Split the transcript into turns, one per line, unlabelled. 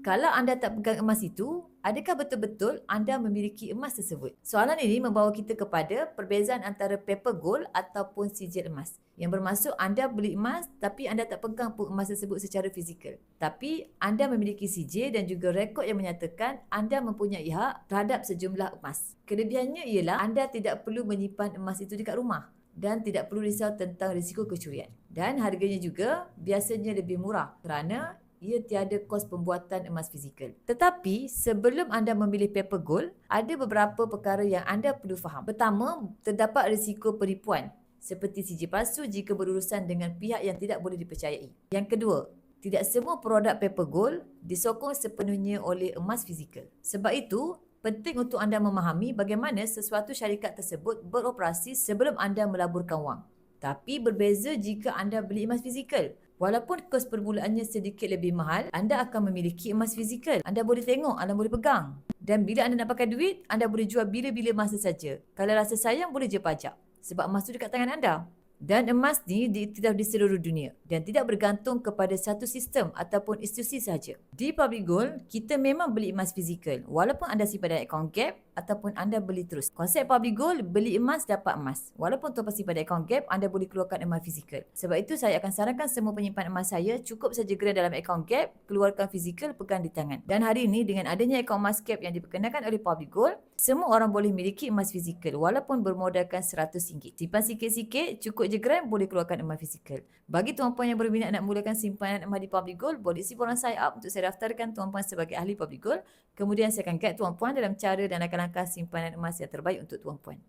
Kalau anda tak pegang emas itu, adakah betul-betul anda memiliki emas tersebut? Soalan ini membawa kita kepada perbezaan antara paper gold ataupun sijil emas. Yang bermaksud anda beli emas tapi anda tak pegang pun emas tersebut secara fizikal. Tapi anda memiliki sijil dan juga rekod yang menyatakan anda mempunyai hak terhadap sejumlah emas. Kelebihannya ialah anda tidak perlu menyimpan emas itu dekat rumah dan tidak perlu risau tentang risiko kecurian. Dan harganya juga biasanya lebih murah kerana ia tiada kos pembuatan emas fizikal. Tetapi sebelum anda memilih paper gold, ada beberapa perkara yang anda perlu faham. Pertama, terdapat risiko penipuan seperti sijil palsu jika berurusan dengan pihak yang tidak boleh dipercayai. Yang kedua, tidak semua produk paper gold disokong sepenuhnya oleh emas fizikal. Sebab itu, penting untuk anda memahami bagaimana sesuatu syarikat tersebut beroperasi sebelum anda melaburkan wang. Tapi berbeza jika anda beli emas fizikal. Walaupun kos permulaannya sedikit lebih mahal, anda akan memiliki emas fizikal. Anda boleh tengok, anda boleh pegang. Dan bila anda nak pakai duit, anda boleh jual bila-bila masa saja. Kalau rasa sayang, boleh je pajak. Sebab emas tu dekat tangan anda. Dan emas ni diiktiraf di seluruh dunia dan tidak bergantung kepada satu sistem ataupun institusi sahaja. Di Public Gold, kita memang beli emas fizikal walaupun anda simpan dalam akaun Gap ataupun anda beli terus. Konsep Public Gold, beli emas dapat emas. Walaupun tuan simpan dalam akaun Gap, anda boleh keluarkan emas fizikal. Sebab itu saya akan sarankan semua penyimpan emas saya cukup saja gerak dalam akaun Gap, keluarkan fizikal, pegang di tangan. Dan hari ini dengan adanya akaun emas Gap yang diperkenalkan oleh Public Gold, semua orang boleh miliki emas fizikal walaupun bermodalkan RM100. Simpan sikit-sikit, cukup je gram, boleh keluarkan emas fizikal. Bagi tuan-puan yang berminat nak mulakan simpanan emas di Public Gold, boleh isi form sign up untuk saya daftarkan tuan-puan sebagai ahli Public Gold. Kemudian saya akan guide tuan-puan dalam cara dan langkah-langkah simpanan emas yang terbaik untuk tuan-puan.